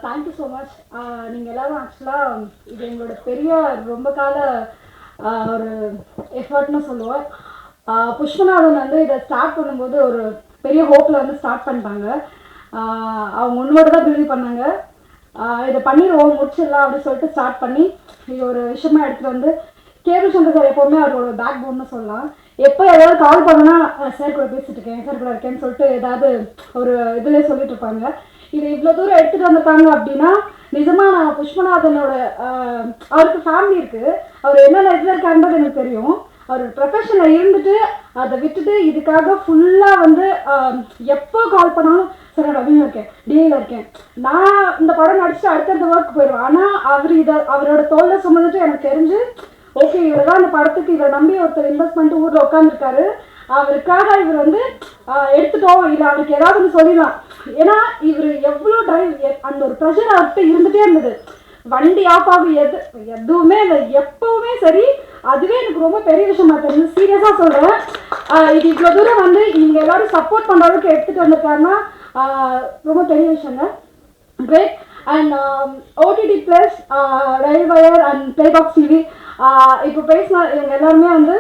Thank you so much. நீங்கள் எல்லோரும் ஆக்சுவலாக இது எங்களோட பெரிய ரொம்ப கால ஒரு எஃபர்ட்னு சொல்லுவோம். புஷ்பநாதன் வந்து இதை ஸ்டார்ட் பண்ணும்போது ஒரு பெரிய ஹோப்பில் வந்து ஸ்டார்ட் பண்ணிட்டாங்க. அவங்க உன்னோட தான் பிலீவ் பண்ணாங்க. இதை பண்ணிடுவோம் முடிச்சிடலாம் அப்படின்னு சொல்லிட்டு ஸ்டார்ட் பண்ணி இது ஒரு விஷயமா எடுத்துகிட்டு வந்து கேபிள் சங்கர் சார் எப்போவுமே அவரோட பேக் போன்னு சொல்லலாம். எப்போ ஏதாவது கால் பண்ணோன்னா சார் கூட பேசிட்டு இருக்கேன், சார் கூட இருக்கேன்னு சொல்லிட்டு ஏதாவது ஒரு இதில் சொல்லிட்டு இருப்பாங்க. இது இவ்வளோ தூரம் எடுத்துகிட்டு வந்திருக்காங்க அப்படின்னா நிஜமாக நான் புஷ்பநாதனோட அவருக்கு ஃபேமிலி இருக்குது, அவர் என்னென்ன இதில் இருக்காருன்றது எனக்கு தெரியும். அவர் ப்ரொஃபஷனில் இருந்துட்டு அதை விட்டுட்டு இதுக்காக ஃபுல்லாக வந்து எப்போ கால் பண்ணாலும் சார் நான் டபிள்யூ இருக்கேன், டிஏயில் இருக்கேன், நான் இந்த படம் நடிச்சுட்டு அடுத்தடுத்த ஒர்க் போயிடுவேன். ஆனால் அவர் இதை அவரோட தோல்ல சுமந்துட்டு எனக்கு தெரிஞ்சு ஓகே இவர் தான் இந்த படத்துக்கு இவரை நம்பி ஒருத்தர் இன்வெஸ்ட் பண்ணிட்டு ஊரில் உட்காந்துருக்காரு, அவருக்காக இவர் வந்து எடுத்துட்டோம், இல்லை அவருக்கு ஏதாவது ஒன்று சொல்லிடலாம். ஏன்னா இவர் எவ்வளோ டிரைவ் அந்த ஒரு ப்ரெஷர் அவர்கிட்ட இருந்துகிட்டே இருந்தது. வண்டி ஆஃப் ஆகும் எதுவுமே இல்லை, எப்போவுமே சரி. அதுவே எனக்கு ரொம்ப பெரிய விஷயமா தெரியுது, சீரியஸாக சொல்கிறேன். இது இவ்வளோ தூரம் வந்து இவங்க எல்லோரும் சப்போர்ட் பண்ணுற அளவுக்கு எடுத்துகிட்டு வந்திருக்காருன்னா ரொம்ப பெரிய விஷயங்க. Great. And OTT plus rail wire and Playbox TV இப்போ பேசினா இவங்க எல்லாருமே வந்து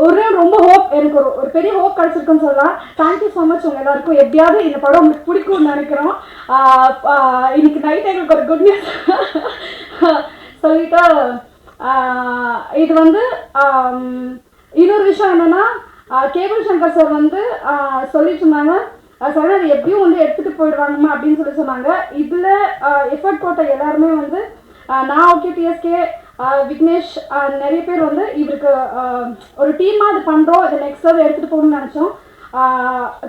ஒரு ரொம்ப ஹோப், எனக்கு ஒரு பெரிய ஹோப் கிடச்சிருக்குன்னு சொல்லலாம். தேங்க்யூ ஸோ மச் உங்கள் எல்லாருக்கும். எப்படியாவது இந்த படம் உங்களுக்கு பிடிக்கும்னு நினைக்கிறோம். இன்னைக்கு நைட் எங்களுக்கு ஒரு குட் நியூஸ் சொல்லிட்டு இது வந்து இன்னொரு விஷயம் என்னென்னா கேபிள் சங்கர் சார் வந்து சொல்லிட்டு இருந்தாங்க, சார் அது எப்படியும் வந்து எடுத்துகிட்டு போயிடுவாங்கம்மா அப்படின்னு சொல்லி சொன்னாங்க. இதில் எஃபர்ட் போட்ட எல்லாருமே வந்து நான் ஓகே டிஎஸ்கே விக்னேஷ் நிறைய பேர் வந்து இவருக்கு ஒரு டீமாக இது பண்ணுறோம், இதை நெக்ஸ்ட் லெவல் எடுத்துகிட்டு போகணும்னு நினச்சோம்.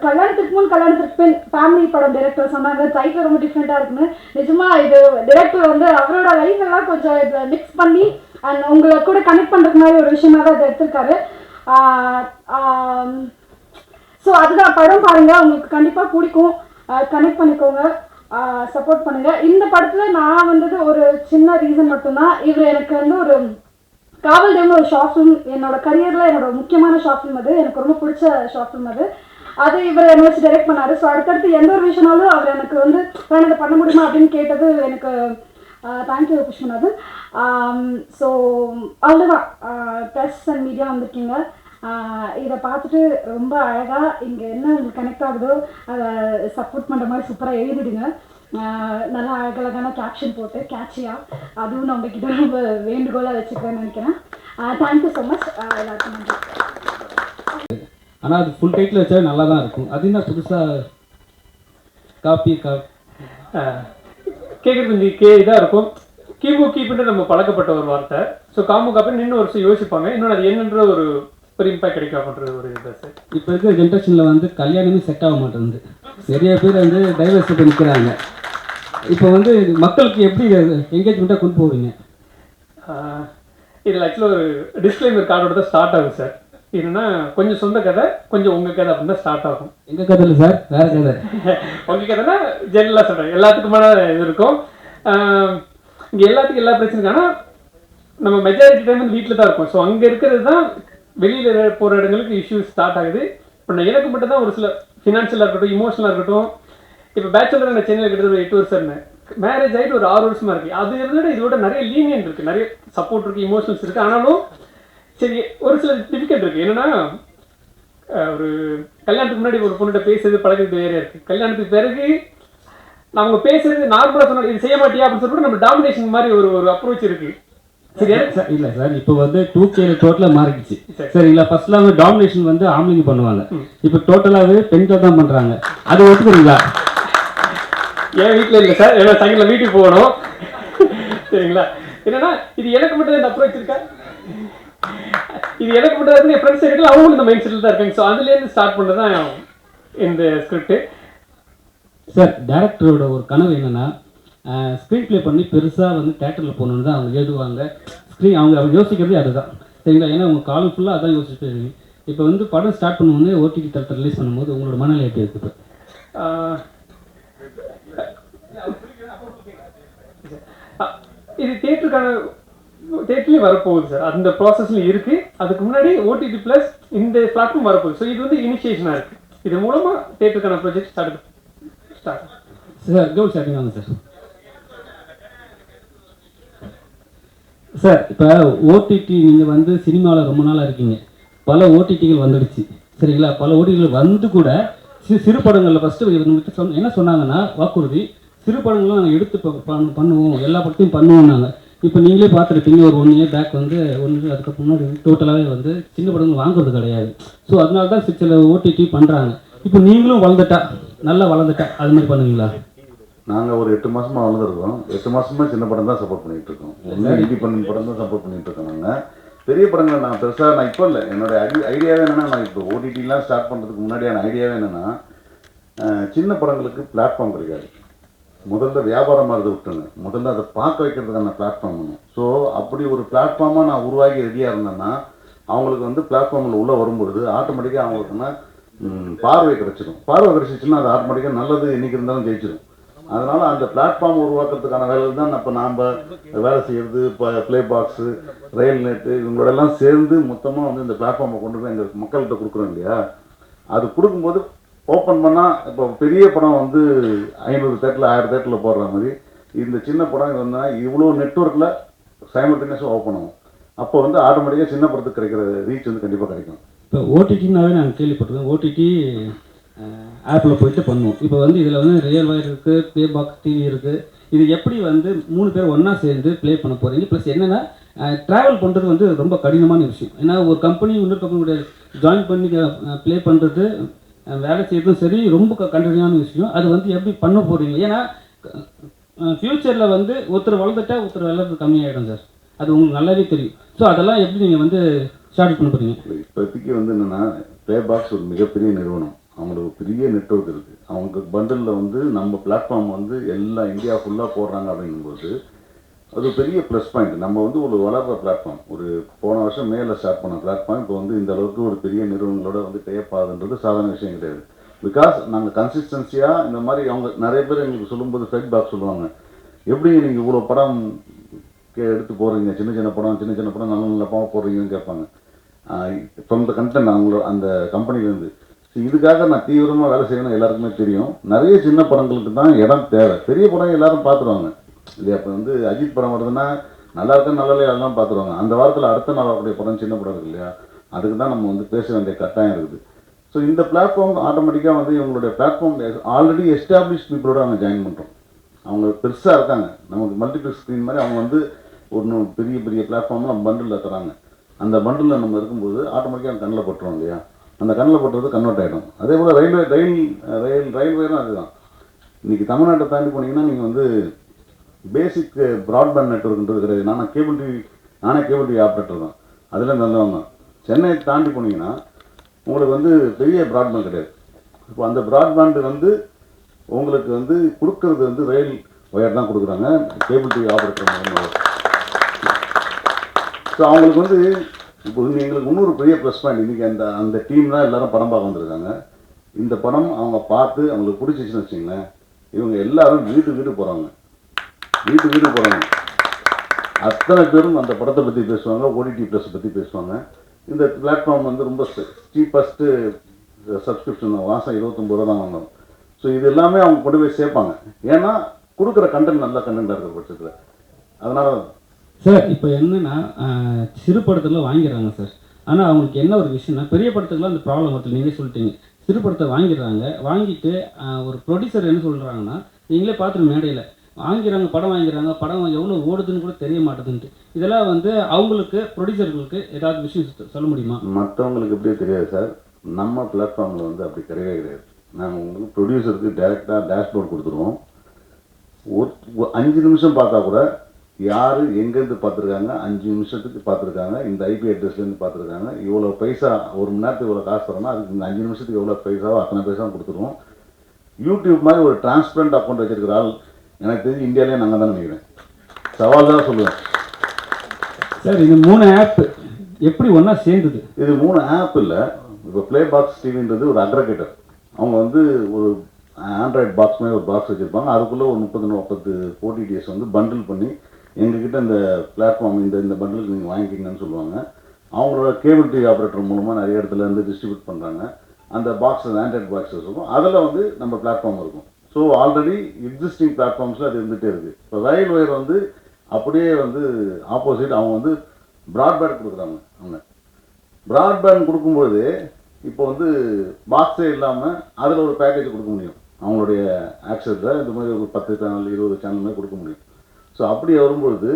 கல்யாணத்துக்கு முன் கல்யாணத்துக்கு பின் ஃபேமிலி படம் டைரக்டர் சொன்னாங்க டைட்டில் ரொம்ப டிஃப்ரெண்ட்டாக இருக்குன்னு. நிஜமாக இது டைரக்டர் வந்து அவரோட லைஃப் எல்லாம் கொஞ்சம் இதில் மிக்ஸ் பண்ணி அண்ட் உங்களை கூட கனெக்ட் பண்ணுறதுக்கு மாதிரி ஒரு விஷயமாக தான் இதை எடுத்திருக்காரு. ஸோ அதுதான் படம் பாருங்கள், உங்களுக்கு கண்டிப்பாக பிடிக்கும், கனெக்ட் பண்ணிக்கோங்க, சப்போர்ட் பண்ணுங்கள். இந்த படத்தில் நான் வந்தது ஒரு சின்ன ரீசன் மட்டும்தான். இவர் எனக்கு வந்து ஒரு காவல் தெய்வம் ஒரு ஷார்ட் ஃபிலிம் என்னோட கரியரில் என்னோட முக்கியமான ஷார்ட் ஃபிலிம், அது எனக்கு ரொம்ப பிடிச்ச ஷார்ட் ஃபிலிம். அது இவர் என்னை வச்சு டைரக்ட் பண்ணார். ஸோ அடுத்தடுத்து எந்த ஒரு விஷயம்னாலும் அவர் எனக்கு வந்து அதை பண்ண முடியுமா அப்படின்னு கேட்டது எனக்கு தேங்க்யூ புஷ்பநாதன். ஸோ அவ்வளோதான், ப்ரெஸ் அண்ட் மீடியா வந்திருக்கீங்க, இதை பார்த்துட்டு ரொம்ப அழகாக இங்கே என்ன உங்களுக்கு கனெக்ட் ஆகுதோ அதை சப்போர்ட் பண்ணுற மாதிரி சூப்பராக எழுதிடுங்க. நல்லா அழகழகான கேப்ஷன் போட்டு கேட்சியாக, அதுவும் நான் உங்ககிட்ட ரொம்ப வேண்டுகோளாக வச்சுக்கிறேன்னு நினைக்கிறேன். தேங்க்யூ ஸோ மச் எல்லாருக்கும் நன்றி. ஆனால் அது ஃபுல் டைட்டில் வச்சா நல்லா தான் இருக்கும். அது என்ன புதுசாக கேட்குறது கொஞ்சம் இதாக இருக்கும். கீப்புன்ட்டு நம்ம பழக்கப்பட்ட ஒரு வார்த்தை. ஸோ காம்பு காப்பின்னு இன்னும் ஒரு வருஷம் யோசிப்பாங்க, இன்னொன்று அது என்னன்ற ஒரு இம்பாக்ட் கிடைக்கும் அப்படின்றது ஒரு இது சார். இப்போ இருக்கிற ஜென்ரேஷனில் வந்து கல்யாணமே செட் ஆக மாட்டேங்குது, நிறைய பேர் வந்து டைவர்ஸ் நிற்கிறாங்க. இப்போ வந்து மக்களுக்கு எப்படி என்கேஜ்மெண்ட்டாக கொண்டு போவீங்க? இதில் ஆக்சுவலாக ஒரு டிஸ்க்ளைமர் கார்டோட தான் ஸ்டார்ட் ஆகும் சார். என்னன்னா கொஞ்சம் சொந்த கதை, கொஞ்சம் உங்கள் கதை அப்படின்னு தான் ஸ்டார்ட் ஆகும். எங்கள் கதை இல்லை சார், வேறு கதை. உங்கள் கதைன்னா ஜெனரலாக சொல்கிறேன், எல்லாத்துக்குமான இது இருக்கும். இங்கே எல்லாத்துக்கும் எல்லா பிரச்சனைக்கும். ஆனால் நம்ம மெஜாரிட்டி டைம் வந்து வீட்டில் தான் இருக்கும். ஸோ அங்கே இருக்கிறது தான் வெளியில் போகிற இடங்களுக்கு இஷ்யூஸ் ஸ்டார்ட் ஆகுது. இப்போ நான் எனக்கு மட்டும் தான் ஒரு சில ஃபினான்ஷியலாக இருக்கட்டும், இமோஷனலாக இருக்கட்டும். இப்போ பேச்சுலர் நான் சென்னையில் கிட்டத்தட்ட ஒரு 8 வருஷம் இருந்தேன், மேரேஜ் ஆகிட்டு ஒரு 6 வருஷமாக இருக்குது. அது இருந்துட்டு இதோட நிறைய லீனியன் இருக்குது, நிறைய சப்போர்ட் இருக்குது, இமோஷன்ஸ் இருக்குது. ஆனாலும் சரி ஒரு சில டிஃபிகல்ட் இருக்குது. என்னென்னா ஒரு கல்யாணத்துக்கு முன்னாடி ஒரு பொண்ணுகிட்ட பேசுறது பழகிறது வேறையாக இருக்குது. கல்யாணத்துக்கு பிறகு அவங்க பேசுறது நார்மலாக சொன்னால் இது செய்ய மாட்டியா அப்படின்னு சொல்லிட்டு நம்ம டாமினேஷன் மாதிரி ஒரு அப்ரோச் இருக்குது. சரி இல்லை சார், இப்போ வந்து 2K டோட்டலாக மாறிடுச்சு சரிங்களா. ஃபர்ஸ்ட்லாம் வந்து டாமினேஷன் வந்து ஆம்பளைங்க பண்ணுவாங்க, இப்போ டோட்டலாகவே பெண்கள் தான் பண்ணுறாங்க. அது ஒத்துக்கிறீங்களா? என் வீட்டில் இல்லை சார், ஏன்னா சாயங்காலம் வீட்டுக்கு போகணும் சரிங்களா. என்னன்னா இது எனக்கு மட்டும் இந்த அப்ரோச் இருக்கா, இது எனக்கு மட்டும் இருக்குன்னு என் ஃப்ரெண்ட்ஸ் இருக்குல்ல அவங்களும் இந்த மைண்ட் செட்டில் தான் இருக்காங்க. ஸோ அதுலேருந்து ஸ்டார்ட் பண்ணுறது தான் இந்த ஸ்கிரிப்ட். சார் டைரக்டரோட ஒரு கனவு என்னென்னா ஸ்க்ரீன் ப்ளே பண்ணி பெருசாக வந்து தேட்டரில் போகணுன்னு தான் அவங்க எழுதுவாங்க. அவங்க யோசிக்கிறதே அதுதான் சரிங்களா. ஏன்னா உங்கள் காலம் ஃபுல்லாக அதான் யோசிச்சுட்டு இருக்கீங்க. இப்போ வந்து படம் ஸ்டார்ட் பண்ணும்போது ஓடிடி தளத்தில் ரிலீஸ் பண்ணும்போது உங்களோட மனநிலை எப்படி இருக்குது? இது தேட்டர்லேயும் வரப்போகுது சார், அந்த ப்ராசஸ்ல இருக்குது. அதுக்கு முன்னாடி ஓடிடி ப்ளஸ் இந்த பிளாட்ஃபார்ம் வரப்போகுது. ஸோ இது வந்து இனிஷியேஷனாக இருக்குது. இது மூலமாக தேட்டருக்கான ப்ராஜெக்ட் ஸ்டார்ட் சார் கவுல் ஸ்டார்டிங் வாங்க சார். சார் இப்போ ஓடிடி நீங்கள் வந்து சினிமாவில் ரொம்ப நாளாக இருக்கீங்க, பல ஓடிடிகள் வந்துடுச்சு சரிங்களா? பல ஓடிடிகள் வந்து கூட சிறு படங்களில் ஃபஸ்ட்டு என்ன சொன்னாங்கன்னா வாக்குறுதி, சிறு படங்களும் நாங்கள் எடுத்து பண்ணுவோம், எல்லா படத்தையும் பண்ணுவோம் நாங்கள். இப்போ நீங்களே பார்த்துருப்பீங்க, ஒரு 1 இயர் பேக் வந்து அதுக்கு முன்னாடி டோட்டலாகவே வந்து சின்ன படங்கள் வாங்குறது கிடையாது. ஸோ அதனால தான் சில ஓடிடி பண்ணுறாங்க. இப்போ நீங்களும் வளர்ந்துட்டா, நல்லா வளர்ந்துட்டா அது மாதிரி பண்ணுவீங்களா? நாங்கள் ஒரு 8 மாதமாக வளர்ந்துருக்கோம். 8 மாதமாக சின்ன படம் தான் சப்போர்ட் பண்ணிகிட்டு இருக்கோம். ஒன்று இண்டிபெண்டன்ட் படம் தான் சப்போர்ட் பண்ணிகிட்டு இருக்கோம். நாங்கள் பெரிய படங்கள் நான் பெருசாக நான் இப்போ இல்லை, என்னோட ஐடியாவே என்னென்னா, நான் இப்போ ஓடிடிலாம் ஸ்டார்ட் பண்ணுறதுக்கு முன்னாடியான ஐடியாவே என்னென்னா, சின்ன படங்களுக்கு பிளாட்ஃபார்ம் கிடைக்காது. முதல்ல வியாபாரமாக இருந்து விட்டுருங்க, முதல்ல அதை பார்க்க வைக்கிறதுக்கான பிளாட்ஃபார்ம் வேணும். ஸோ அப்படி ஒரு பிளாட்ஃபார்மாக நான் உருவாகி ரெடியாக இருந்தேன்னா, அவங்களுக்கு வந்து பிளாட்ஃபார்மில் உள்ளே வரும்பொழுது ஆட்டோமேட்டிக்காக அவங்களுக்குன்னா பார்வை கிடச்சிடும். பார்வை கிடச்சிச்சுன்னா அது ஆட்டோமேட்டிக்காக நல்லது என்றைக்கு இருந்தாலும் ஜெயிச்சிடும். அதனால் அந்த பிளாட்ஃபார்ம் உருவாக்குறதுக்கான வேலை தான் இப்போ நாம் வேலை செய்கிறது. இப்போ ப்ளே பாக்ஸு, ரயில் நெட்டு இவங்களோடலாம் சேர்ந்து மொத்தமாக வந்து இந்த பிளாட்ஃபார்மை கொண்டு போய் எங்கள் மக்கள்கிட்ட கொடுக்குறோம் இல்லையா? அது கொடுக்கும்போது ஓப்பன் பண்ணால் இப்போ பெரிய படம் வந்து 500 தேட்டரில் 1000 தேட்டரில் போடுற மாதிரி இந்த சின்ன படம் இது வந்தால் இவ்வளோ நெட்ஒர்க்கில் சைமல்டேனியஸாக ஓப்பன் ஆகும். அப்போ வந்து ஆட்டோமேட்டிக்காக சின்ன படத்துக்கு கிடைக்கிற ரீச் வந்து கண்டிப்பாக கிடைக்கும். இப்போ ஓடிடினாவே நாங்கள் கேள்விப்பட்டிருக்கோம், ஓடிடி ஆப்பில் போயிட்டு பண்ணுவோம். இப்போ வந்து இதில் வந்து ரியல் வயர் இருக்குது, ப்ளே பாக்ஸ் டிவி இருக்குது. இது எப்படி வந்து 3 பேர் ஒன்றா சேர்ந்து ப்ளே பண்ண போகிறீங்க? ப்ளஸ் என்னென்னா ட்ராவல் பண்ணுறது வந்து ரொம்ப கடினமான விஷயம். ஏன்னா ஒரு கம்பெனி இன்னொரு கம்பெனியோட ஜாயின் பண்ணி ப்ளே பண்ணுறது, வேலை செய்யறதும் சரி, ரொம்ப கடினமான விஷயம். அது வந்து எப்படி பண்ண போகிறீங்க? ஏன்னா ஃப்யூச்சரில் வந்து ஒருத்தர் வளர்ந்துட்டா ஒருத்தர் வளர்றது கம்மியாகிடும் சார், அது உங்களுக்கு நல்லாவே தெரியும். ஸோ அதெல்லாம் எப்படி நீங்கள் வந்து ஸ்டார்ட் பண்ண போகிறீங்க? இப்போதைக்கு வந்து என்னென்னா, ப்ளே பாக்ஸ் ஒரு மிகப்பெரிய நிறுவனம், அவங்களுக்கு பெரிய நெட்ஒர்க் இருக்குது. அவங்க பண்டலில் வந்து நம்ம பிளாட்ஃபார்ம் வந்து எல்லா இந்தியா ஃபுல்லாக போடுறாங்க அப்படிங்கும்போது அது பெரிய ப்ளஸ் பாயிண்ட். நம்ம வந்து ஒரு வளர்கிற பிளாட்ஃபார்ம், ஒரு போன வருஷம் மேலே ஸ்டார்ட் பண்ண பிளாட்ஃபார்ம் இப்போ வந்து இந்த அளவுக்கு ஒரு பெரிய நிறுவனங்களோட வந்து டேப் ஆகுதுன்றது சாதாரண விஷயம் கிடையாது. பிகாஸ் நாங்கள் கன்சிஸ்டன்சியாக இந்த மாதிரி அவங்க நிறைய பேர் எங்களுக்கு சொல்லும்போது ஃபீட்பேக் சொல்லுவாங்க, எப்படி நீங்கள் இவ்வளோ படம் எடுத்து போடுறீங்க, சின்ன சின்ன படம் நல்ல நல்ல படம் போடுறீங்கன்னு கேட்பாங்க. ஃப்ரம் த கண்டென்ட் அவங்களோட அந்த கம்பெனிலேருந்து. ஸோ இதுக்காக நான் தீவிரமாக வேலை செய்யணும், எல்லாருக்குமே தெரியும். நிறைய சின்ன படங்களுக்கு தான் இடம் தேவை, பெரிய படம் எல்லாரும் பார்த்துருவாங்க இல்லையா? இப்போ வந்து அஜித் படம் வருதுன்னா நல்லா இருக்கா நல்லா இல்லையா அதெல்லாம் பார்த்துருவாங்க. அந்த வாரத்தில் அடுத்த நாள் வரக்கூடிய படம் சின்ன படம் இருக்கு இல்லையா, அதுக்கு தான் நம்ம வந்து பேச வேண்டிய கட்டாயம் இருக்குது. ஸோ இந்த பிளாட்ஃபார்ம் ஆட்டோமேட்டிக்காக வந்து இவங்களுடைய பிளாட்ஃபார்ம் ஆல்ரெடி எஸ்டாப்ளிஷ் பீப்புளோட அவங்க ஜாயின் பண்ணுறோம். அவங்க பெருசாக இருக்காங்க, நமக்கு மல்டிபிள் ஸ்க்ரீன் மாதிரி அவங்க வந்து ஒன்று பெரிய பெரிய பிளாட்ஃபார்மில் நம்ம பண்டிலில் தராங்க. அந்த பண்டிலில் நம்ம இருக்கும்போது ஆட்டோமேட்டிக்காக அவங்க கண்ணில் பட்டுரும் இல்லையா? அந்த கண்ணில் பட்டுறது கன்வெர்ட் ஆகிடும். அதே போல் ரயில்வேரும் அதுதான். இன்றைக்கி தமிழ்நாட்டை தாண்டி போனீங்கன்னா நீங்கள் வந்து பேசிக் ப்ராட்பேண்ட் நெட்ஒர்க்ன்றது கிடையாது. நானே கேபிள் டிவி ஆப்ரேட்டர் தான், அதில் நல்லவங்க தான். சென்னையை தாண்டி போனீங்கன்னா உங்களுக்கு வந்து பெரிய ப்ராட்பேண்ட் கிடையாது. இப்போ அந்த ப்ராட்பேண்டு வந்து உங்களுக்கு வந்து கொடுக்கறது வந்து ரயில் ஒயர் தான் கொடுக்குறாங்க, கேபிள் டிவி ஆப்ரேட்டர். ஸோ அவங்களுக்கு வந்து இப்போ எங்களுக்கு இன்னொரு பெரிய ப்ளஸ் பாயிண்ட், இன்றைக்கி அந்த டீம் தான் எல்லோரும் படம் பார்க்க வந்திருக்காங்க. இந்த படம் அவங்க பார்த்து அவங்களுக்கு பிடிச்சிச்சின்னு வச்சிங்களேன், இவங்க எல்லோரும் வீட்டுக்கு போகிறாங்க. அத்தனை பேரும் அந்த படத்தை பற்றி பேசுவாங்க, ஓடிடி ப்ளஸ் பற்றி பேசுவாங்க. இந்த பிளாட்ஃபார்ம் வந்து ரொம்ப சீப்பஸ்ட்டு சப்ஸ்கிரிப்ஷன், மாதம் 29 ரூபா தான் வாங்கணும். ஸோ இது எல்லாமே அவங்க கொண்டு போய் சேர்ப்பாங்க, ஏன்னா கொடுக்குற கண்டென்ட் நல்ல கண்டென்ட்டாக இருக்கிற பட்சத்தில். அதனால சார் இப்போ என்னென்னா சிறு படத்தில் வாங்கிடுறாங்க சார். ஆனால் அவங்களுக்கு என்ன ஒரு விஷயம்னா, பெரிய படத்துக்குலாம் அந்த ப்ராப்ளம் வருது. நீங்களே சொல்லிட்டீங்க, சிறு படத்தை வாங்கிட்டு ஒரு ப்ரொடியூசர் என்ன சொல்கிறாங்கன்னா, நீங்களே பார்த்துட்டு மேடையில் படம் வாங்கிறாங்க, படம் எவ்வளோ ஓடுதுன்னு கூட தெரிய மாட்டேதுன்ட்டு. இதெல்லாம் வந்து அவங்களுக்கு ப்ரொடியூசர்களுக்கு ஏதாவது விஷயம் சொல்ல முடியுமா? மற்றவங்களுக்கு எப்படியே தெரியாது சார், நம்ம பிளாட்ஃபார்மில் வந்து அப்படி கிடையவே கிடையாது. நாங்கள் உங்களுக்கு ப்ரொடியூசருக்கு டைரெக்டாக டேஷ்போர்ட் கொடுத்துருவோம். 5 நிமிஷம் பார்த்தா கூட யார் எங்கேருந்து பார்த்துருக்காங்க, 5 நிமிஷத்துக்கு பார்த்துருக்காங்க, இந்த ஐபி அட்ரஸ்லேருந்து பார்த்துருக்காங்க, இவ்வளோ பைசா ஒரு மணி நேரத்துக்கு இவ்வளோ காசு தரோன்னா அதுக்கு இந்த 5 நிமிஷத்துக்கு எவ்வளோ பைசாவோ அத்தனை பைசாவும் கொடுத்துருவோம். யூடியூப் மாதிரி ஒரு டிரான்ஸ்பரண்ட் அக்கௌண்ட் வச்சுருக்கிற ஆள் எனக்கு தெரிஞ்சு இந்தியாவிலே நாங்கள் தான் நினைக்கிறேன். சவால் தான் சொல்லுவேன் சார். இது 3 ஆப் எப்படி ஒன்றா சேர்ந்தது? இது 3 ஆப் இல்லை. இப்போ ப்ளே பாக்ஸ் டிவின்றது ஒரு அக்ரகேட்டர். அவங்க வந்து ஒரு ஆண்ட்ராய்டு பாக்ஸ் மாதிரி ஒரு பாக்ஸ் வச்சுருப்பாங்க. அதுக்குள்ளே ஒரு 30-40 ஓடிடிஎஸ் வந்து பண்டில் பண்ணி எங்ககிட்ட இந்த பிளாட்ஃபார்ம் இந்த பண்டிலுக்கு நீங்கள் வாங்கிக்கிங்கன்னு சொல்லுவாங்க. அவங்களோட கேபிள் டிவி ஆப்ரேட்டர் மூலமாக நிறைய இடத்துல இருந்து டிஸ்ட்ரிபியூட் பண்ணுறாங்க. அந்த பாக்ஸஸ் ஆண்ட்ராய்டு பாக்ஸஸ் இருக்கும், அதில் வந்து நம்ம பிளாட்ஃபார்ம் இருக்கும். ஸோ ஆல்ரெடி எக்ஸிஸ்டிங் பிளாட்ஃபார்ம்ஸில் அது இருந்துகிட்டே இருக்குது. இப்போ ரயில் ஒயர் வந்து அப்படியே வந்து ஆப்போசிட் அவங்க வந்து ப்ராட்பேண்ட் கொடுக்குறாங்க. அவங்க ப்ராட்பேண்ட் கொடுக்கும்போது இப்போ வந்து பாக்ஸே இல்லாமல் அதில் ஒரு பேக்கேஜ் கொடுக்க முடியும். அவங்களுடைய ஆக்சஸில் இந்த மாதிரி ஒரு 10 சேனல் 20 சேனல் மாதிரி கொடுக்க முடியும். ஸோ அப்படி வரும்பொழுது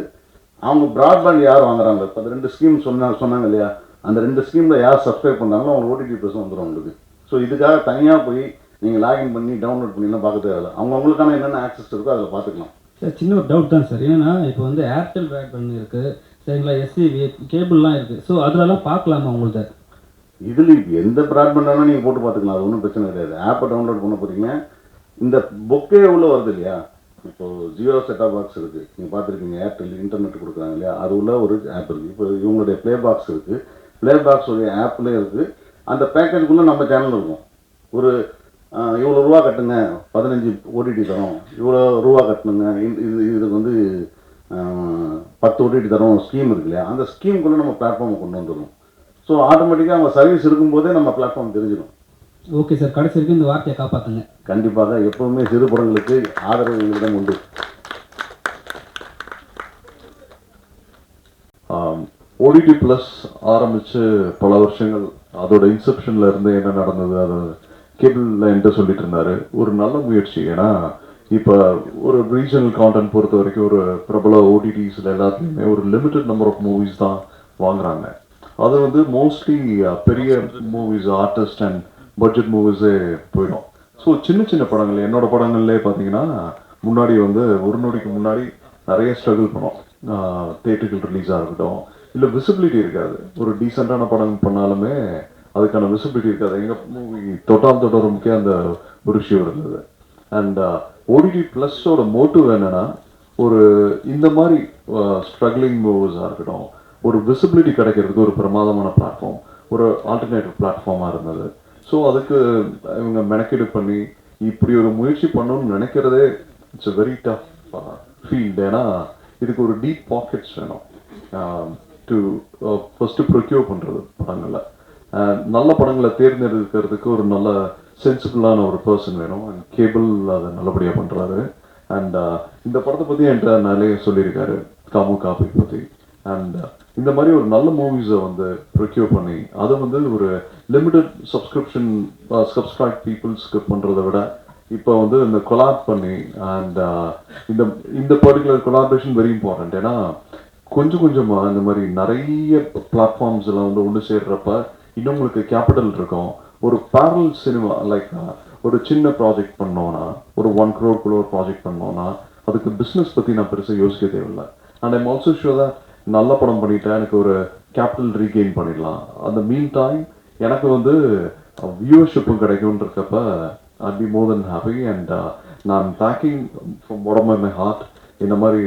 அவங்க ப்ராட்பேண்ட் யார் வாங்குறாங்க, இப்போ அந்த 2 ஸ்கீம் சொன்னாங்க இல்லையா, அந்த 2 ஸ்கீமில் யார் சப்ஸ்கிரைப் பண்ணுறாங்களோ அவங்க ஓடிடி ப்ளஸ் வந்துடும் உங்களுக்கு. ஸோ இதுக்காக தனியாக போய் நீங்கள் லாகின் பண்ணி டவுன்லோட் பண்ணிலாம் பார்க்க தேவையில்லை. அவங்களுக்கான என்னென்ன ஆக்சஸ் இருக்கோ அதில் பார்த்துக்கலாம். சார் சின்ன ஒரு டவுட் தான் சார். ஏன்னா இப்போ வந்து ஏர்டெல் ப்ராட்பேண்ட் இருக்குது, சரிங்களா, எஸ்சிவி கேபிள்லாம் இருக்குது. ஸோ அதிலலாம் பார்க்கலாமா உங்கள்கிட்ட? இதில் எந்த ப்ராட்பேண்ட் வேணால் நீங்கள் போட்டு பார்த்துக்கலாம், அது ஒன்றும் பிரச்சனை கிடையாது. ஆப்பை டவுன்லோட் பண்ண போகிறீங்க, இந்த பொக்கே உள்ள வருது இல்லையா, இப்போது ஜியோ செட்டாப் பாக்ஸ் இருக்குது, நீங்கள் பார்த்துருக்கீங்க, ஏர்டெல் இன்டர்நெட் கொடுக்குறாங்க இல்லையா, அது உள்ள ஒரு ஆப் இருக்குது. இப்போ இவங்களுடைய ப்ளே பாக்ஸ் இருக்குது, ப்ளே பாக்ஸுடைய ஆப்லேயே இருக்குது. அந்த பேக்கேஜுக்குள்ளே நம்ம சேனல் இருக்கும். ஒரு இவ்வளோ ரூபா கட்டுங்க 15 ஓடிடி தரோம், இவ்வளோ ரூபா கட்டணுங்க, இதுக்கு வந்து 10 ஓடிடி தரோம் ஸ்கீம் இருக்கு இல்லையா, அந்த ஸ்கீமுக்குள்ளே நம்ம பிளாட்ஃபார்மை கொண்டு வந்துடணும். ஸோ ஆட்டோமேட்டிக்காக அவங்க சர்வீஸ் இருக்கும்போதே நம்ம பிளாட்ஃபார்ம் தெரிஞ்சிடும். ஓகே சார், கடைசி வரைக்கும் இந்த வார்த்தையை காப்பாற்றுங்க. கண்டிப்பாக எப்போவுமே சிறு படங்களுக்கு ஆதரவு எங்களிடம் உண்டு. ஓடிடி ப்ளஸ் ஆரம்பித்து பல வருஷங்கள், அதோட இன்செப்ஷனில் இருந்து என்ன நடந்தது அது கேபிளில் என்கிட்ட சொல்லிட்டு இருந்தார். ஒரு நல்ல முயற்சி. ஏன்னா இப்போ ஒரு ரீஜனல் கான்டென்ட் பொறுத்த வரைக்கும் ஒரு பிரபல ஓடிடிஸில் எல்லாத்துலேயுமே ஒரு லிமிட்டட் நம்பர் ஆஃப் மூவிஸ் தான் வாங்குறாங்க. அது வந்து மோஸ்ட்லி பெரிய மூவிஸ், ஆர்டிஸ்ட் அண்ட் பட்ஜெட் மூவிஸே போயிடும். ஸோ சின்ன சின்ன படங்கள், என்னோட படங்கள்லேயே பார்த்தீங்கன்னா முன்னாடி வந்து ஒரு நொடிக்கு முன்னாடி நிறைய ஸ்ட்ரகிள் பண்ணோம். தேட்டர்கள் ரிலீஸாக இருக்கட்டும், இல்லை விசிபிலிட்டி இருக்காது. ஒரு டீசெண்டான படம் பண்ணாலுமே அதுக்கான விசிபிலிட்டி இருக்காது. எங்கள் மூவி தொட்டால் தொடரும்க்கே அந்த ஒரு இஷ்யூ இருந்தது. அண்ட் ஓடிடி ப்ளஸோட மோட்டிவ் என்னென்னா, ஒரு இந்த மாதிரி ஸ்ட்ரகிளிங் மூவிஸாக இருக்கட்டும், ஒரு விசிபிலிட்டி கிடைக்கிறதுக்கு ஒரு பிரமாதமான பிளாட்ஃபார்ம், ஒரு ஆல்டர்னேட்டிவ் பிளாட்ஃபார்மாக இருந்தது. ஸோ அதுக்கு இவங்க மெனக்கெடு பண்ணி இப்படி ஒரு முயற்சி பண்ணணும்னு நினைக்கிறதே it's a very tough field. ஏன்னா இதுக்கு ஒரு டீப் பாக்கெட்ஸ் வேணும் டு ஃபஸ்ட்டு ப்ரொக்யூர் பண்ணுறது படங்களை. நல்ல படங்களை தேர்ந்தெடுக்கிறதுக்கு ஒரு நல்ல சென்சிபிளான ஒரு பர்சன் வேணும். அண்ட் கேபிள் அதை நல்லபடியாக பண்ணுறாரு. அண்ட் இந்த படத்தை பற்றி என்கிட்ட நிறைய சொல்லியிருக்காரு, காமு காப்பி பற்றி. அண்ட் இந்த மாதிரி ஒரு நல்ல மூவிஸை வந்து ப்ரொக்யூர் பண்ணி அதை வந்து ஒரு லிமிட்டட் சப்ஸ்கிரைப் பீப்புள்ஸ்க்கு பண்ணுறதை விட இப்போ வந்து இந்த கொலாப் பண்ணி அண்ட் இந்த பர்டிகுலர் கொலாபரேஷன் வெரி இம்பார்ட்டன்ட். ஏன்னா கொஞ்சம் கொஞ்சமாக இந்த மாதிரி நிறைய பிளாட்ஃபார்ம்ஸ் எல்லாம் வந்து ஒன்று சேர்றப்ப இன்னும் உங்களுக்கு கேபிட்டல் இருக்கும். ஒரு பேரல் சினிமா லைக் ஒரு சின்ன ப்ராஜெக்ட் பண்ணோன்னா, ஒரு 1 crore ஒரு ப்ராஜெக்ட் பண்ணோன்னா அதுக்கு பிஸ்னஸ் பற்றி நான் பெருசாக யோசிக்க தேவையில்லை. அண்ட் ஐம் ஆல்சோ ஷூர் தான் நல்ல படம் பண்ணிட்டேன், எனக்கு ஒரு கேபிட்டல் ரீகெயின் பண்ணிடலாம். அந்த மீன் டைம் எனக்கு வந்து வியூவர்ஷிப்பும் கிடைக்கும்ன்றப்ப I'd be more than happy. And நான் packing from bottom of my heart இந்த மாதிரி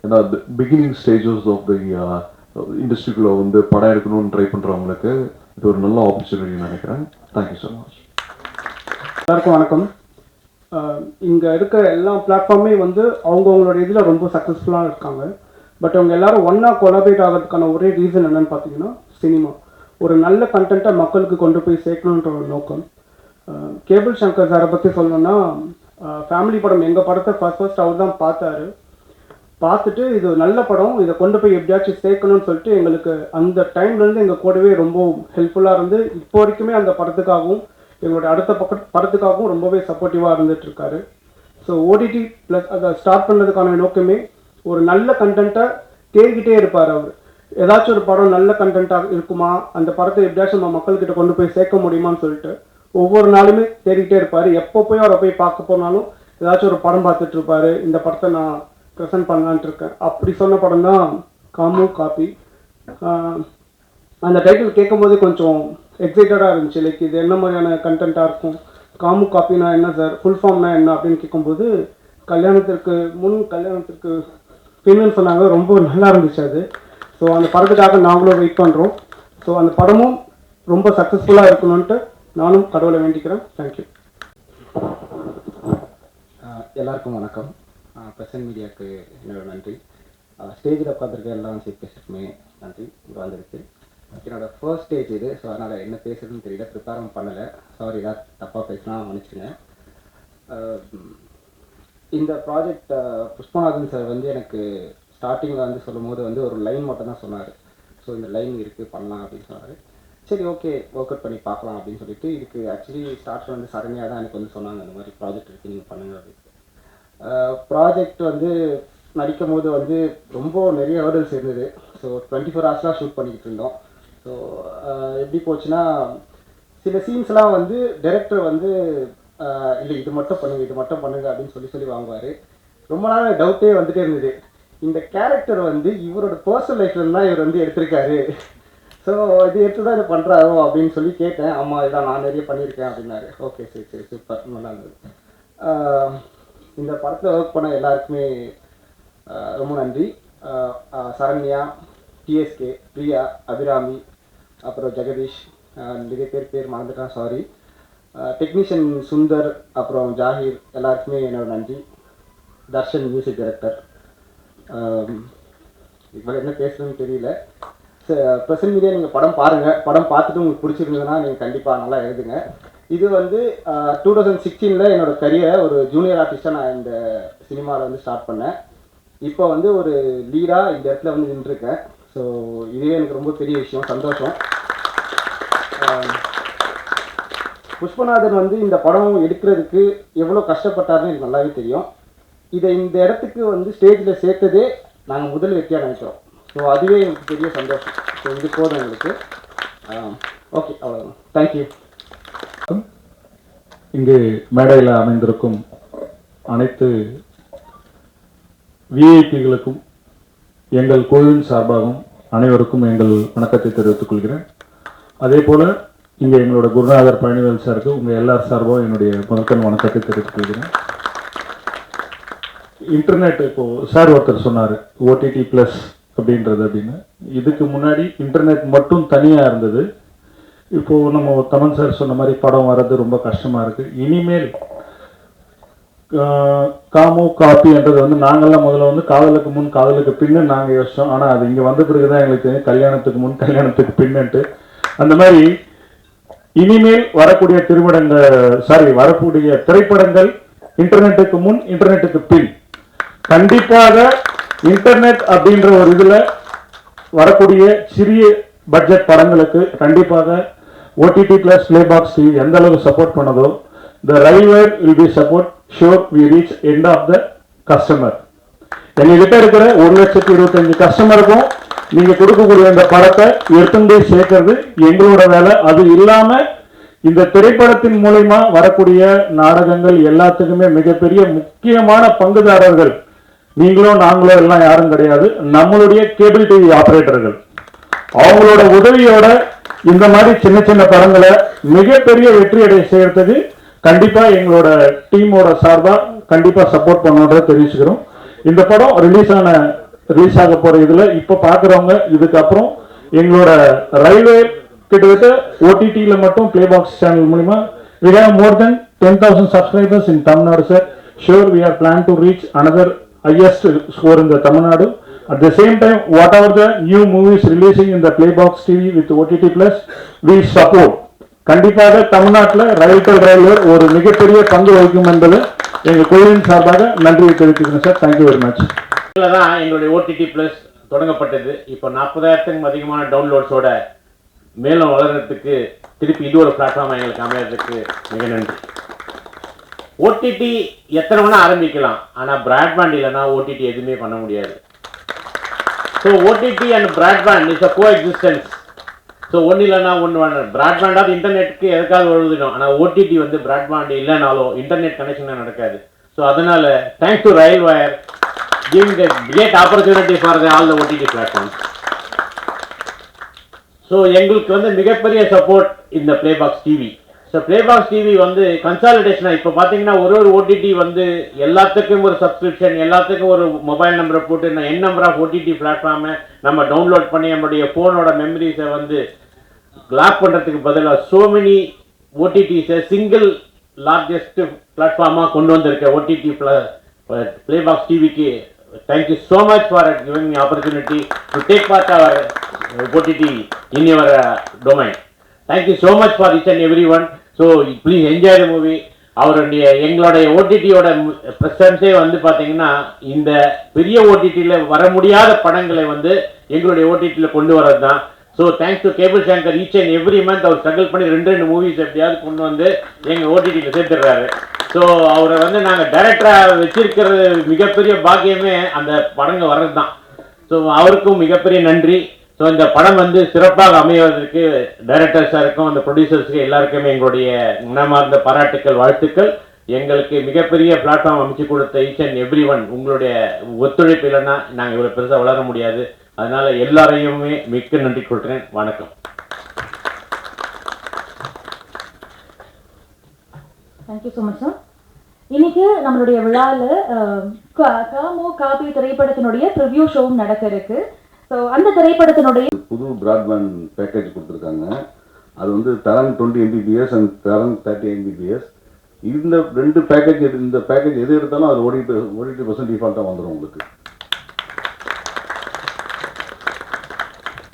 ஏன்னா பிகினிங் ஸ்டேஜஸ் ஆஃப் தி இண்டஸ்ட்ரிக்குள்ளே வந்து படம் எடுக்கணும்னு ட்ரை பண்ணுறவங்களுக்கு இது ஒரு நல்ல ஆப்பர்ச்சுனிட்டின்னு நினைக்கிறேன். Thank you so much. எல்லாருக்கும் வணக்கம். இங்கே இருக்கிற எல்லா பிளாட்ஃபார்மே வந்து அவங்கவுங்களோட இதில் ரொம்ப சக்ஸஸ்ஃபுல்லாக இருக்காங்க. பட் அவங்க எல்லாரும் ஒன்றா கொலாபரேட் ஆகிறதுக்கான ஒரே ரீசன் என்னென்னு பார்த்தீங்கன்னா சினிமா. ஒரு நல்ல கண்டென்ட்டை மக்களுக்கு கொண்டு போய் சேர்க்கணுன்ற ஒரு நோக்கம். கேபிள் சங்கர் சாரை பற்றி சொல்லணும்னா, ஃபேமிலி படம் எங்கள் படத்தை ஃபர்ஸ்ட் அவர் தான் பார்த்துட்டு இது நல்ல படம், இதை கொண்டு போய் எப்படியாச்சும் சேர்க்கணும்னு சொல்லிட்டு எங்களுக்கு அந்த டைம்லேருந்து எங்கள் கூடவே ரொம்ப ஹெல்ப்ஃபுல்லாக இருந்து இப்போ வரைக்குமே அந்த படத்துக்காகவும் எங்களுடைய அடுத்த படத்துக்காகவும் ரொம்பவே சப்போர்ட்டிவாக இருந்துகிட்ருக்காரு. ஸோ ஓடிடி ப்ளஸ் அதை ஸ்டார்ட் பண்ணுறதுக்கான நோக்கமே ஒரு நல்ல கண்டென்ட்டை தேடிக்கிட்டே இருப்பார் அவர். ஏதாச்சும் ஒரு படம் நல்ல கண்டென்ட்டாக இருக்குமா, அந்த படத்தை எப்படியாச்சும் நம்ம மக்கள்கிட்ட கொண்டு போய் சேர்க்க முடியுமான்னு சொல்லிட்டு ஒவ்வொரு நாளுமே தேடிக்கிட்டே இருப்பார். எப்போ போய் அவரை போய் பார்க்க போனாலும் ஏதாச்சும் ஒரு படம் பார்த்துட்டு இருப்பார். இந்த படத்தை நான் ப்ரெசென்ட் பண்ணலான்ட்டு இருக்கேன். அப்படி சொன்ன படம் தான் காமு காப்பி. அந்த டைட்டில் கேட்கும் போதே கொஞ்சம் எக்ஸைட்டடாக இருந்துச்சு. லைக் இது என்ன மாதிரியான கண்டென்ட்டாக இருக்கும், காமு காப்பினா என்ன சார், ஃபுல் ஃபார்ம்னா என்ன அப்படின்னு கேட்கும்போது கல்யாணத்திற்கு பின்னு சொன்னாங்க. ரொம்ப நல்லா இருந்துச்சு அது. ஸோ அந்த படத்துக்காக நாங்களும் வெயிட் பண்ணுறோம். ஸோ அந்த படமும் ரொம்ப சக்ஸஸ்ஃபுல்லாக இருக்கணும்ன்ட்டு நானும் கடவுளை வேண்டிக்கிறேன். தேங்க்யூ. எல்லாருக்கும் வணக்கம். ப்ரெசன்ட் மீடியாவுக்கு என்னோட நன்றி. ஸ்டேஜில் உட்காந்துருக்க எல்லாம் சீஃப் கெஸ்ட்டுக்குமே நன்றி. இங்கே வந்திருக்கு. என்னோட ஃபர்ஸ்ட் ஸ்டேஜ் இது. ஸோ அதனால் என்ன பேசுறதுன்னு தெரியல, ப்ரிப்பேரும் பண்ணலை. சாரி, ஏதாவது தப்பாக பேசினா மன்னிச்சுங்க. இந்த ப்ராஜெக்ட் புஷ்பநாதன் சார் வந்து எனக்கு ஸ்டார்டிங்கில் வந்து சொல்லும் போது வந்து ஒரு லைன் மட்டும் தான் சொன்னார். ஸோ இந்த லைன் இருக்குது பண்ணலாம் அப்படின்னு சொன்னார். சரி ஓகே ஒர்க் அவுட் பண்ணி பார்க்கலாம் அப்படின்னு சொல்லிட்டு இதுக்கு ஆக்சுவலி ஸ்டார்ட் வந்து சரண்யா தான் எனக்கு வந்து சொன்னாங்க இந்த மாதிரி ப்ராஜெக்ட் இருக்குது நீங்கள் பண்ணுங்க அப்படின்னு. ப்ராஜெக்ட் வந்து நடிக்கும் போது வந்து ரொம்ப நிறைய ஹர்டல்ஸ் இருந்தது. ஸோ 24 ஹவர்ஸ்லாம் ஷூட் பண்ணிக்கிட்டு இருந்தோம். ஸோ எப்படி போச்சுன்னா சில சீன்ஸ்லாம் வந்து டைரக்டர் வந்து இல்லை இது மட்டும் பண்ணுங்க அப்படின்னு சொல்லி வாங்குவார். ரொம்ப நாள் டவுட்டே வந்துட்டே இருந்தது, இந்த கேரக்டர் வந்து இவரோட பர்சனல் லைஃப்ல தான் இவர் வந்து எடுத்திருக்காரு, ஸோ இது எடுத்து தான் இது பண்ணுறாரோ அப்படின்னு சொல்லி கேட்டேன். ஆமாம் இதான் நான் நிறைய பண்ணியிருக்கேன் அப்படின்னாரு. ஓகே சரி சூப்பர் நல்லா இருந்தது. இந்த படத்தில் ஒர்க் பண்ண எல்லாருக்குமே ரொம்ப நன்றி. சரண்யா, டிஎஸ்கே, பிரியா, அபிராமி, அப்புறம் ஜெகதீஷ், நிறைய பேர் மறந்துட்டான் சாரி. டெக்னீஷியன் சுந்தர், அப்புறம் ஜாகிர், எல்லாருக்குமே என்னோட நன்றி. Darshan music director. இப்போ என்ன பேசுறதுன்னு தெரியல. ப்ரெசன்ட் மீடியா நீங்கள் படம் பாருங்கள். படம் பார்த்துட்டு உங்களுக்கு பிடிச்சிருந்ததுன்னா நீங்கள் கண்டிப்பாக நல்லா எழுதுங்க. இது வந்து 2016 என்னோடய கரியரை ஒரு ஜூனியர் ஆர்டிஸ்ட்டாக நான் இந்த சினிமாவில் வந்து ஸ்டார்ட் பண்ணேன். இப்போ வந்து ஒரு லீடாக இந்த இடத்துல வந்து நின்றுருக்கேன். ஸோ இதுவே எனக்கு ரொம்ப பெரிய விஷயம், சந்தோஷம். புஷ்பநாதன் வந்து இந்த படம் எடுக்கிறதுக்கு எவ்வளோ கஷ்டப்பட்டாருன்னு எனக்கு நல்லாவே தெரியும். இதை இந்த இடத்துக்கு வந்து ஸ்டேஜில் சேர்த்ததே நாங்கள் முதல் வெற்றியாக நினைக்கிறோம். ஸோ அதுவே எனக்கு பெரிய சந்தோஷம். ஸோ இது போதும் எங்களுக்கு. ஓகே அவ்வளோதான். தேங்க்யூ. இங்கு மேடையில் அமைந்திருக்கும் அனைத்து விஐபிகளுக்கும் எங்கள் குழுவின் சார்பாகவும் அனைவருக்கும் எங்கள் வணக்கத்தை தெரிவித்துக் கொள்கிறேன். அதே போல் இங்கே எங்களோட குருநாதர் பழனிவேல் சாருக்கு உங்கள் எல்லார் சார்பாகவும் என்னுடைய முதற்கண் வணக்கத்தை தெரிவித்துக் கொள்கிறேன். இன்டர்நெட் இப்போது சார் ஒருத்தர் சொன்னார் ஓடிடி ப்ளஸ் அப்படின்றது அப்படின்னு. இதுக்கு முன்னாடி இன்டர்நெட் மட்டும் தனியாக இருந்தது. இப்போது நம்ம தமன் சார் சொன்ன மாதிரி படம் வர்றது ரொம்ப கஷ்டமாக இருக்குது. இனிமேல் காமோ காப்பின்றது வந்து நாங்கள்லாம் முதல்ல வந்து காதலுக்கு முன் காதலுக்கு பின்னு நாங்கள் யோசித்தோம். ஆனால் அது இங்கே வந்த பிறகு தான் எங்களுக்கு தெரியும் கல்யாணத்துக்கு முன் கல்யாணத்துக்கு பின்னுன்ட்டு. அந்த மாதிரி இனிமேல் வரக்கூடிய வரக்கூடிய திரைப்படங்கள் இன்டர்நெட்டுக்கு முன் இன்டர்நெட்டுக்கு பின். கண்டிப்பாக இன்டர்நெட் அப்படின்ற ஒரு இதில் வரக்கூடிய சிறிய பட்ஜெட் படங்களுக்கு கண்டிப்பாக OTT plus play box TV எந்த அளவுக்கு support பண்ணதோ the railway will be support sure we reach end of the customer. எங்ககிட்ட இருக்கிற 1,25,000 கஸ்டமருக்கும் நீங்க கொடுக்கக்கூடிய இந்த படத்தை எடுத்துட்டு சேர்க்கிறது எங்களோட வேலை. அது இல்லாம இந்த திரைப்படத்தின் மூலமா வரக்கூடிய நாடகங்கள் எல்லாத்துக்குமே மிகப்பெரிய முக்கியமான பங்குதாரர்கள் நீங்களோ நாங்களோ எல்லாம் யாரும் கிடையாது, நம்மளுடைய கேபிள் டிவி ஆபரேட்டர்கள். அவங்களோட உதவியோட இந்த மாதிரி சின்ன சின்ன படங்களை மிகப்பெரிய வெற்றி அடைய செய்யறதுக்கு கண்டிப்பா எங்களோட டீமோட சார்பா கண்டிப்பா சப்போர்ட் பண்ணுன்றதை தெரிவிச்சுக்கிறோம். இந்த படம் ரிலீஸ் ஆக போற இதுல இப்ப பாக்குறவங்க இதுக்கப்புறம் எங்களோட ரயில்வே கிட்டத்தட்ட ஓடிடியில மட்டும் பிளே பாக்ஸ் சேனல் மூலமா we have more than 10,000 subscribers in Tamil Nadu, sir. Sure, we are plan to reach another highest score in the Tamil Nadu. At the same time, whatever the new movies releasing in the Playbox TV with OTT Plus, we support. கண்டிப்பாக தமிழ்நாட்டில் railway ஒரு மிகப்பெரிய பங்கு வகிக்கும் என்பது எங்கள் குழுவின் சார்பாக நன்றியை தெரிவித்துக்கிறேன் சார். Thank you very much. இதில் தான் எங்களுடைய ஓடிடி ப்ளஸ் தொடங்கப்பட்டது. இப்போ 40,000க்கும் அதிகமான டவுன்லோட்ஸோட மேலும் வளர்கிறதுக்கு திருப்பி இது ஒரு பிளாட்ஃபார்ம் எங்களுக்கு அமையறதுக்கு மிக நன்றி. ஓடிடி எத்தனை வேணா ஆரம்பிக்கலாம், ஆனால் பிராட்பேண்ட் இல்லைன்னா ஓடிடி எதுவுமே பண்ண முடியாது. So OTT and broadband is a coexistence. So ஒன்று இல்லைன்னா ஒன்று வேணும். பிராட்பேண்டாவது இன்டர்நெட்டுக்கு எதுக்காக எழுதிடும், ஆனால் ஓடிடி வந்து பிராட்பேண்ட் இல்லைனாலும் இன்டர்நெட் கனெக்ஷன் நடக்காது. ஸோ அதனால thanks to rail wire giving the great opportunity for all the OTT platforms. So எங்களுக்கு வந்து மிகப்பெரிய சப்போர்ட் இந்த Playbox TV. So Playbox TV வந்து கன்சாலிடேஷனாக இப்போ பார்த்தீங்கன்னா ஒரு ஓடிடி வந்து எல்லாத்துக்கும் ஒரு சப்ஸ்கிரிப்ஷன், எல்லாத்துக்கும் ஒரு மொபைல் நம்பரை போட்டு என் நம்பர் ஆஃப் ஓடிடி பிளாட்ஃபார்மை நம்ம டவுன்லோட் பண்ணி நம்மளுடைய ஃபோனோட மெமரிஸை வந்து லாக் பண்ணுறதுக்கு பதிலாக ஸோ மெனி ஓடிடிஸை சிங்கிள் லார்ஜஸ்ட் பிளாட்ஃபார்மாக கொண்டு வந்திருக்க ஓடிடி பிளேபாக்ஸ் டிவிக்கு thank you so much for giving me opportunity to take part அவர் OTT in your domain. Thank you so much for each and everyone. So please enjoy the movie. அவருடைய எங்களுடைய ஓடிடியோட ப்ரெசன்ஸே வந்து பார்த்தீங்கன்னா இந்த பெரிய ஓடிடியில் வர முடியாத படங்களை வந்து எங்களுடைய ஓடிடியில் கொண்டு வரது தான். So thanks to cable Shankar, each and every month our struggle பண்ணி 2 மூவிஸ் எப்படியாவது கொண்டு வந்து எங்கள் ஓடிடியில் சேர்த்துடுறாரு. ஸோ அவரை வந்து நாங்கள் டைரக்டராக வச்சிருக்கிறது மிகப்பெரிய பாக்கியமே அந்த படங்கள் வர்றது தான். ஸோ அவருக்கும் மிகப்பெரிய நன்றி. ஸோ இந்த படம் வந்து சிறப்பாக அமைவதற்கு டைரக்டர்ஸாருக்கும் அந்த ப்ரொடியூசர்ஸுக்கு எல்லாருக்குமே எங்களுடைய மனமார்ந்த பாராட்டுக்கள், வாழ்த்துக்கள். எங்களுக்கு மிகப்பெரிய பிளாட்ஃபார்ம் அமைச்சு கொடுத்த ஈச் அண்ட் எவ்ரி ஒன், உங்களுடைய ஒத்துழைப்பு இல்லைன்னா நாங்கள் இவ்வளோ பெருசாக வளர முடியாது. அதனால எல்லாரையுமே மிக்க நன்றி கொடுக்குறேன். வணக்கம். Thank you so much sir. இன்னைக்கு நம்மளுடைய விழாவில் காமோ காபி திரைப்படத்தினுடைய ப்ரிவ்யூ ஷோவும் நடக்க இருக்கு. ஸோ அந்த திரைப்படத்தினுடைய புது பிராட்பேண்ட் பேக்கேஜ் கொடுத்துருக்காங்க. அது வந்து தரங் 20 Mbps அண்ட் தரங் 30 Mbps. இந்த 2 பேக்கேஜ், இந்த பேக்கேஜ் எது எடுத்தாலும் அது ஓடிட்டு டிஃபால்ட்டாக வந்துடும் உங்களுக்கு.